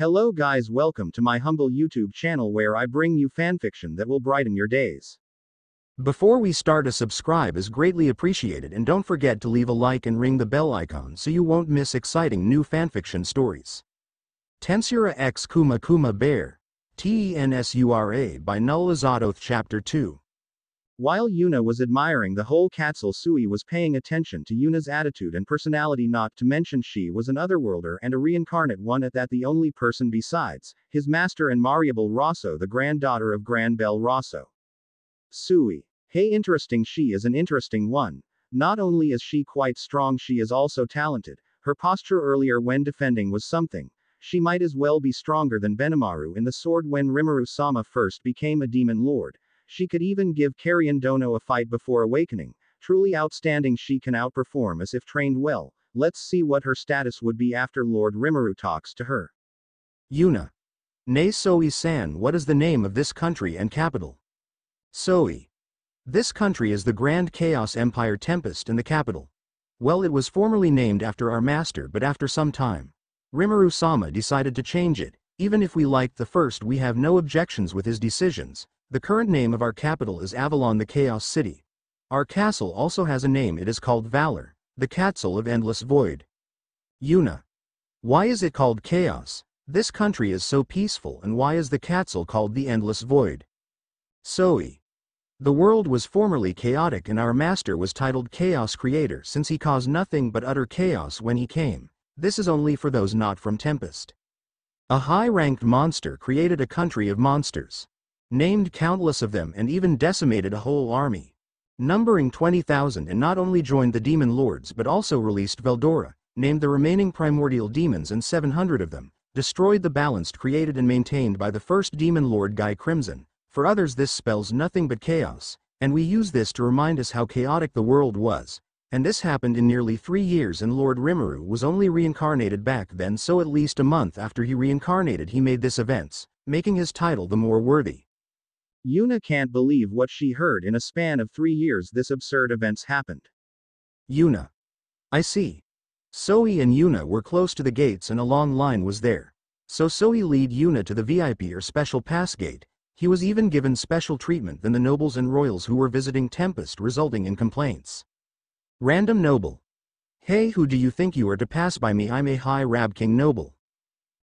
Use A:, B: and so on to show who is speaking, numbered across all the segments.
A: Hello guys, welcome to my humble YouTube channel where I bring you fanfiction that will brighten your days.
B: Before we start, a subscribe is greatly appreciated, and don't forget to leave a like and ring the bell icon so you won't miss exciting new fanfiction stories. Tensura x Kuma Kuma Bear. Tensura by NullAzatoth Chapter 2.
A: While Yuna was admiring the whole castle, Sui was paying attention to Yuna's attitude and personality, not to mention she was an otherworlder and a reincarnate one at that, the only person besides his master and Mariable Rosso, the granddaughter of Gran Bel Rosso. Sui. Hey, interesting, she is an interesting one. Not only is she quite strong, she is also talented. Her posture earlier when defending was something. She might as well be stronger than Benimaru in the sword when Rimuru-sama first became a demon lord. She could even give Carrion Dono a fight before awakening. Truly outstanding, she can outperform as if trained well. Let's see what her status would be after Lord Rimuru talks to her.
B: Yuna. Nay, Soi-san, what is the name of this country and capital? Soi. This country is the Grand Chaos Empire Tempest and the capital. Well, it was formerly named after our master, but after some time, Rimuru-sama decided to change it. Even if we liked the first, we have no objections with his decisions. The current name of our capital is Avalon, the Chaos City. Our castle also has a name, it is called Valor, the Castle of Endless Void. Yuna. Why is it called Chaos? This country is so peaceful, and why is the castle called the Endless Void? Soi. The world was formerly chaotic and our master was titled Chaos Creator since he caused nothing but utter chaos when he came. This is only for those not from Tempest. A high-ranked monster created a country of monsters, named countless of them, and even decimated a whole army, numbering 20,000, and not only joined the demon lords but also released Veldora, named the remaining primordial demons, and 700 of them, destroyed the balanced created and maintained by the first demon lord Guy Crimson. For others this spells nothing but chaos, and we use this to remind us how chaotic the world was. And this happened in nearly 3 years, and Lord Rimuru was only reincarnated back then, so at least a month after he reincarnated he made this events, making his title the more worthy.
A: Yuna can't believe what she heard. In a span of 3 years this absurd events happened.
B: Yuna. I see. Soi and Yuna were close to the gates and a long line was there. So Soi lead Yuna to the VIP or special pass gate. He was even given special treatment than the nobles and royals who were visiting Tempest, resulting in complaints. Random noble. Hey, who do you think you are to pass by me? I'm a high Rab King noble.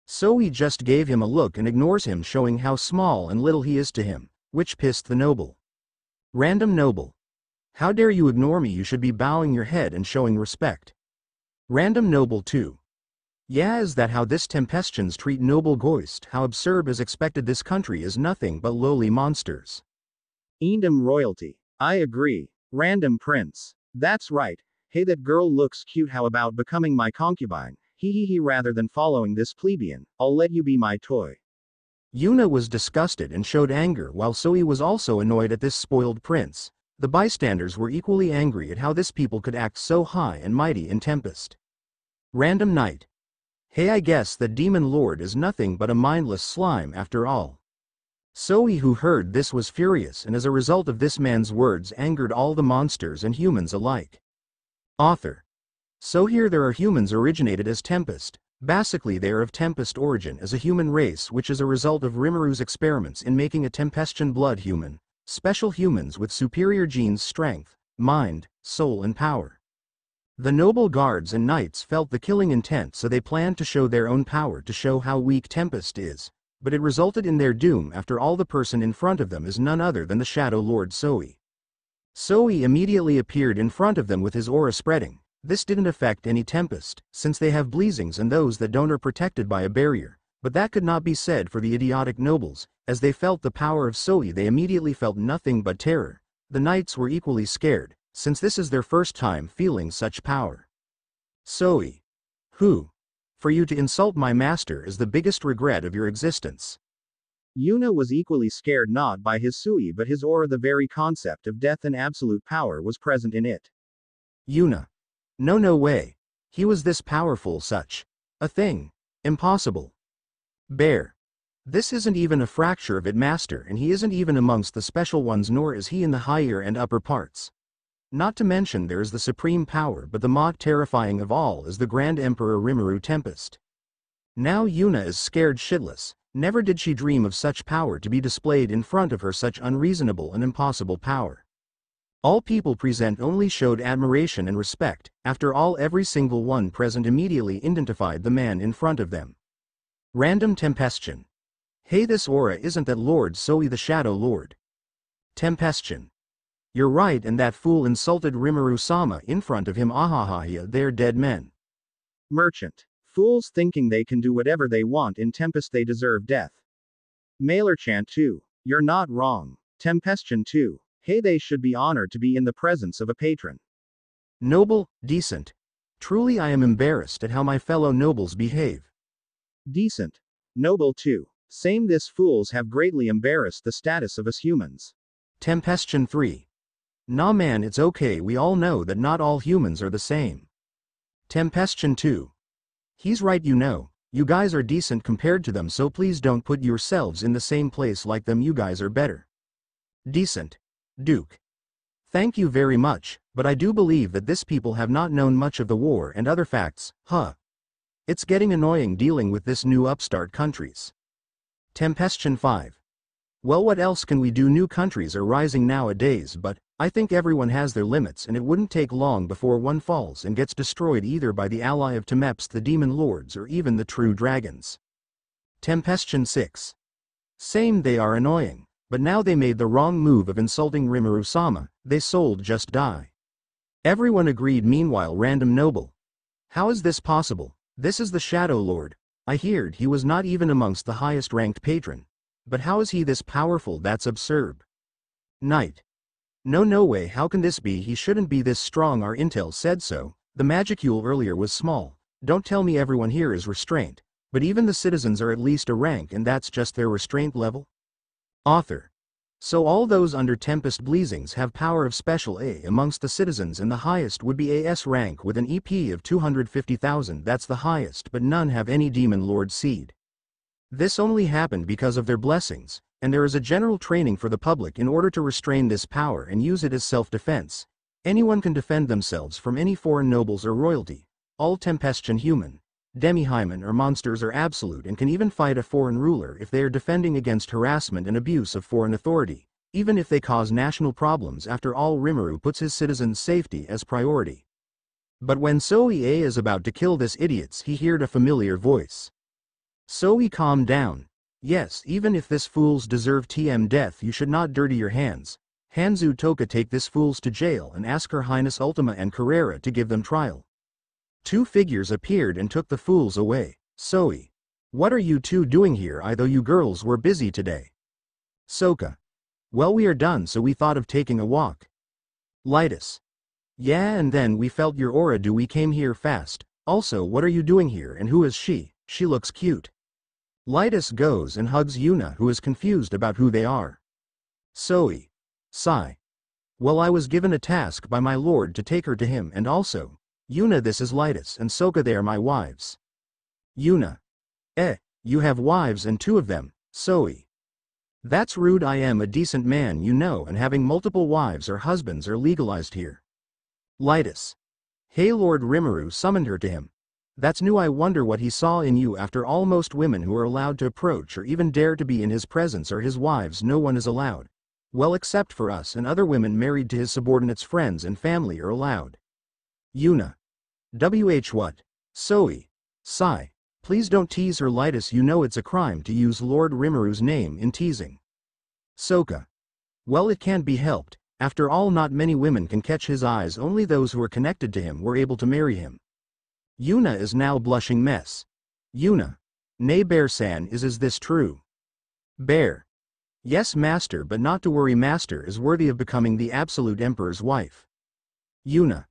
B: Soi just gave him a look and ignores him, showing how small and little he is to him, which pissed the noble. Random noble. How dare you ignore me? You should be bowing your head and showing respect. Random noble 2. Yeah, is that how this Tempestians treat noble Ghost? How absurd! As expected, this country is nothing but lowly monsters.
A: Eendom royalty. I agree. Random prince. That's right. Hey, that girl looks cute. How about becoming my concubine? Hee, rather than following this plebeian, I'll let you be my toy.
B: Yuna was disgusted and showed anger, while Soi was also annoyed at this spoiled prince. The bystanders were equally angry at how this people could act so high and mighty in Tempest. Random knight. Hey, I guess that demon lord is nothing but a mindless slime after all. Soi, who heard this, was furious, and as a result of this man's words angered all the monsters and humans alike. Author. So here there are humans originated as Tempest. Basically they are of Tempest origin as a human race, which is a result of Rimuru's experiments in making a Tempestian blood human. Special humans with superior genes, strength, mind, soul and power. The noble guards and knights felt the killing intent, so they planned to show their own power to show how weak Tempest is. But it resulted in their doom. After all, the person in front of them is none other than the Shadow Lord Soi. Soi immediately appeared in front of them with his aura spreading. This didn't affect any Tempest, since they have bleezings and those that don't are protected by a barrier. But that could not be said for the idiotic nobles. As they felt the power of Soi, they immediately felt nothing but terror. The knights were equally scared, since this is their first time feeling such power. Soi. Who? For you to insult my master is the biggest regret of your existence.
A: Yuna was equally scared, not by his Sui but his aura. The very concept of death and absolute power was present in it.
B: Yuna. No way. He was this powerful, such a thing. Impossible. Bear. This isn't even a fracture of it, master, and he isn't even amongst the special ones, nor is he in the higher and upper parts. Not to mention there is the supreme power, but the most terrifying of all is the Grand Emperor Rimuru Tempest. Now Yuna is scared shitless. Never did she dream of such power to be displayed in front of her, such unreasonable and impossible power. All people present only showed admiration and respect. After all, every single one present immediately identified the man in front of them. Random Tempestion. Hey, this aura isn't that Lord Soe the Shadow Lord? Tempestion. You're right, and that fool insulted Rimuru-sama in front of him. Ahahahia, they're dead men.
A: Merchant. Fools thinking they can do whatever they want in Tempest, they deserve death. Mailerchant 2. You're not wrong. Tempestion 2. Hey, they should be honored to be in the presence of a patron.
B: Noble, decent. Truly I am embarrassed at how my fellow nobles behave.
A: Decent. Noble 2. Same, this fools have greatly embarrassed the status of us humans.
B: Tempestion 3. Nah man, it's okay, we all know that not all humans are the same. Tempestion 2. He's right, you guys are decent compared to them, so please don't put yourselves in the same place like them, you guys are better. Decent. Duke. Thank you very much, but I do believe that this people have not known much of the war and other facts, huh? It's getting annoying dealing with this new upstart countries. Tempestion 5. Well, what else can we do? New countries are rising nowadays, but I think everyone has their limits, and it wouldn't take long before one falls and gets destroyed either by the ally of Temeps, the demon lords, or even the true dragons. Tempestion 6. Same, they are annoying. But now they made the wrong move of insulting Rimuru-sama, they sold just die. Everyone agreed. Meanwhile, Random Noble. How is this possible? This is the Shadow Lord. I heard he was not even amongst the highest ranked patron. But how is he this powerful? That's absurd. Knight. No way, how can this be? He shouldn't be this strong. Our intel said so. The magicule earlier was small. Don't tell me everyone here is restrained. But even the citizens are at least a rank, and that's just their restraint level? Author. So all those under Tempest Bleezings have power of special A amongst the citizens, and the highest would be AS rank with an EP of 250,000. That's the highest, but none have any Demon Lord seed. This only happened because of their blessings, and there is a general training for the public in order to restrain this power and use it as self-defense. Anyone can defend themselves from any foreign nobles or royalty. All Tempestian human, demi-hymen or monsters are absolute and can even fight a foreign ruler if they are defending against harassment and abuse of foreign authority, even if they cause national problems. After all, Rimuru puts his citizens' safety as priority. But when Soe is about to kill this idiots, he heard a familiar voice. Soe, calm down. Yes, even if this fools deserve TM death, you should not dirty your hands. Hanzu Toka, take this fools to jail and ask Her Highness Ultima and Carrera to give them trial. Two figures appeared and took the fools away. Soe. What are you two doing here? I thought you girls were busy today. Soka. Well, we are done, so we thought of taking a walk. Lightus. Yeah, and then we felt your aura. We came here fast. Also, what are you doing here, and who is she? She looks cute. Lightus goes and hugs Yuna, who is confused about who they are. Soe. Sigh. Well, I was given a task by my lord to take her to him, and also, Yuna, this is Lightus and Soka, they are my wives. Yuna. You have wives and two of them, Soe. That's rude. I am a decent man, and having multiple wives or husbands are legalized here. Lightus. Hey, Lord Rimuru summoned her to him. That's new. I wonder what he saw in you. After all, most women who are allowed to approach or even dare to be in his presence are his wives. No one is allowed. Well, except for us, and other women married to his subordinates' friends and family are allowed. Yuna. What? Soe. Sigh. Please don't tease her, Lightus. It's a crime to use Lord Rimuru's name in teasing. Soka. Well, it can't be helped. After all, not many women can catch his eyes. Only those who are connected to him were able to marry him. Yuna is now blushing mess. Yuna. Nay, Bear-san, is this true? Bear. Yes, master, but not to worry, master is worthy of becoming the absolute emperor's wife. Yuna.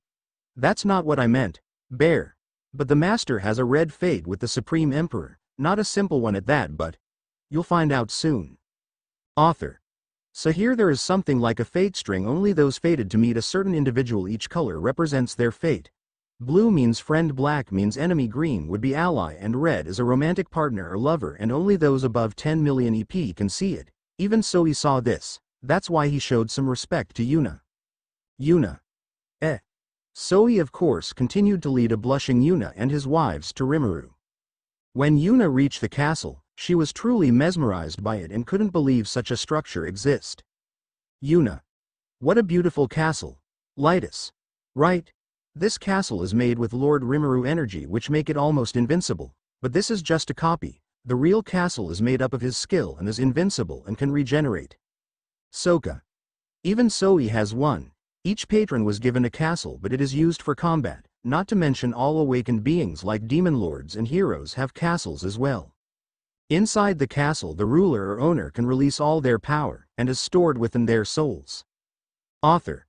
B: That's not what I meant, Bear. But the master has a red fate with the supreme emperor, not a simple one at that, but you'll find out soon. Author. So here there is something like a fate string. Only those fated to meet a certain individual, each color represents their fate. Blue means friend, black means enemy, green would be ally, and red is a romantic partner or lover, and only those above 10 million EP can see it. Even Soe saw this. That's why he showed some respect to Yuna. Yuna. Soe, of course, continued to lead a blushing Yuna and his wives to Rimuru. When Yuna reached the castle, she was truly mesmerized by it and couldn't believe such a structure exists. Yuna. What a beautiful castle. Lightus. Right. This castle is made with Lord Rimuru energy which make it almost invincible, but this is just a copy. The real castle is made up of his skill and is invincible and can regenerate. Sokka. Even Soi has one. Each patron was given a castle but it is used for combat, not to mention all awakened beings like demon lords and heroes have castles as well. Inside the castle the ruler or owner can release all their power and is stored within their souls. Author.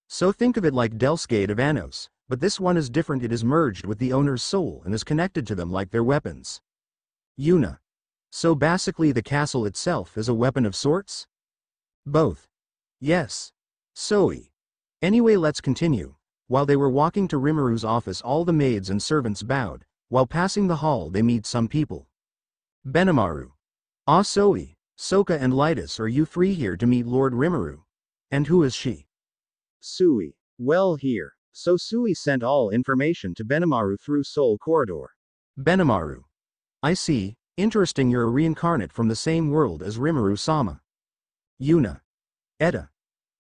B: So think of it like Delsgate of Anos, but this one is different, it is merged with the owner's soul and is connected to them like their weapons. Yuna. So basically the castle itself is a weapon of sorts? Both. Yes. Soi. Anyway, let's continue. While they were walking to Rimuru's office all the maids and servants bowed. While passing the hall they meet some people. Benimaru. Ah, Soi, Sokka and Lightus, are you three here to meet Lord Rimuru? And who is she?
A: Sui. Well, here. So Sui sent all information to Benimaru through Soul Corridor.
B: Benimaru. I see, interesting, you're a reincarnate from the same world as Rimuru-sama. Yuna. Etta.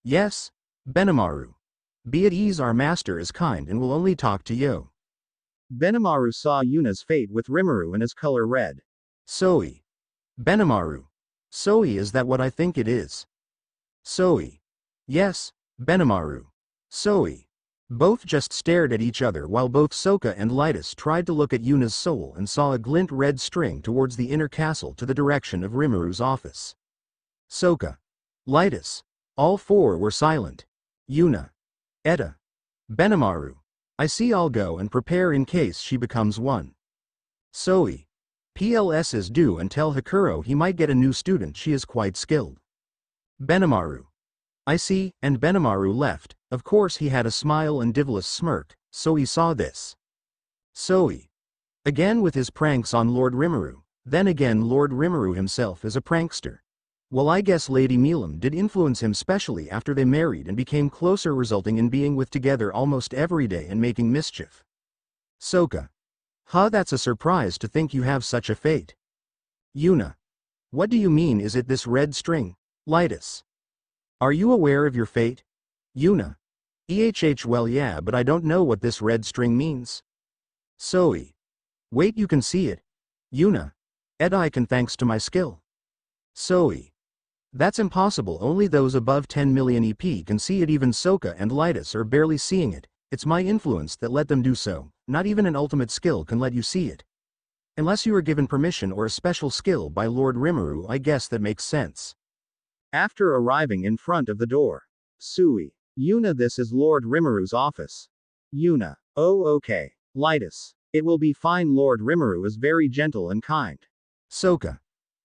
B: Yes, Benimaru. Be at ease, our master is kind and will only talk to you.
A: Benimaru saw Yuna's fate with Rimuru and his color red.
B: Soi. Benimaru. Soi, is that what I think it is? Soi. Yes, Benimaru. Soi. Both just stared at each other while both Sokka and Lightus tried to look at Yuna's soul and saw a glint red string towards the inner castle to the direction of Rimuru's office. Sokka. Lightus. All four were silent. Yuna. Etta. Benimaru. I see, I'll go and prepare in case she becomes one. Soi. PLS's do and tell Hakuro he might get a new student, she is quite skilled. Benimaru. I see, and Benimaru left. Of course he had a smile and devilish smirk, so he saw this. Soi. Again with his pranks on Lord Rimuru, then again Lord Rimuru himself is a prankster. Well, I guess Lady Milam did influence him, specially after they married and became closer, resulting in being with together almost every day and making mischief. Sokka. Huh, that's a surprise to think you have such a fate. Yuna. What do you mean, is it this red string? Lightus. Are you aware of your fate? Yuna. Well, yeah, but I don't know what this red string means. Soi. Wait, you can see it. Yuna. I can, thanks to my skill. Soi. That's impossible, only those above 10 million EP can see it, even Sokka and Lightus are barely seeing it. It's my influence that let them do so, not even an ultimate skill can let you see it. Unless you are given permission or a special skill by Lord Rimuru, I guess that makes sense.
A: After arriving in front of the door. Sui. Yuna, this is Lord Rimuru's office. Yuna. Oh, okay. Lightus. It will be fine, Lord Rimuru is very gentle and kind.
B: Sokka.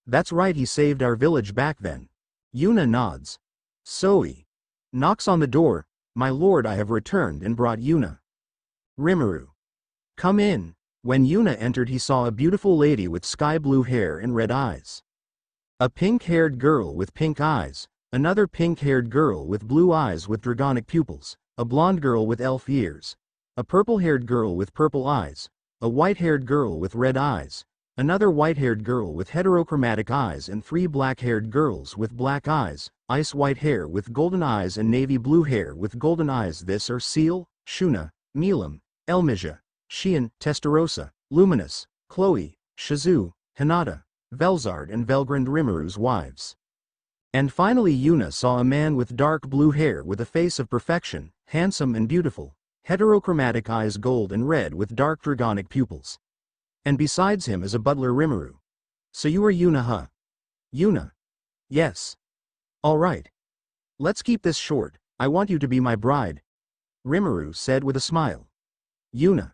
B: That's right, he saved our village back then. Yuna nods. Soi. Knocks on the door. My lord, I have returned and brought Yuna. Rimuru. Come in. When Yuna entered he saw a beautiful lady with sky blue hair and red eyes. A pink-haired girl with pink eyes, another pink-haired girl with blue eyes with dragonic pupils, a blonde girl with elf ears, a purple-haired girl with purple eyes, a white-haired girl with red eyes, another white-haired girl with heterochromatic eyes, and three black-haired girls with black eyes, ice-white hair with golden eyes and navy blue hair with golden eyes. This are Seal, Shuna, Milam, Elmija, Shion, Testarossa, Luminous, Chloe, Shizu, Hinata, Velzard and Velgrand, Rimuru's wives. And finally Yuna saw a man with dark blue hair with a face of perfection, handsome and beautiful, heterochromatic eyes gold and red with dark dragonic pupils. And besides him is a butler, Rimuru. So you are Yuna, huh? Yuna. Yes. Alright. Let's keep this short, I want you to be my bride. Rimuru said with a smile. Yuna.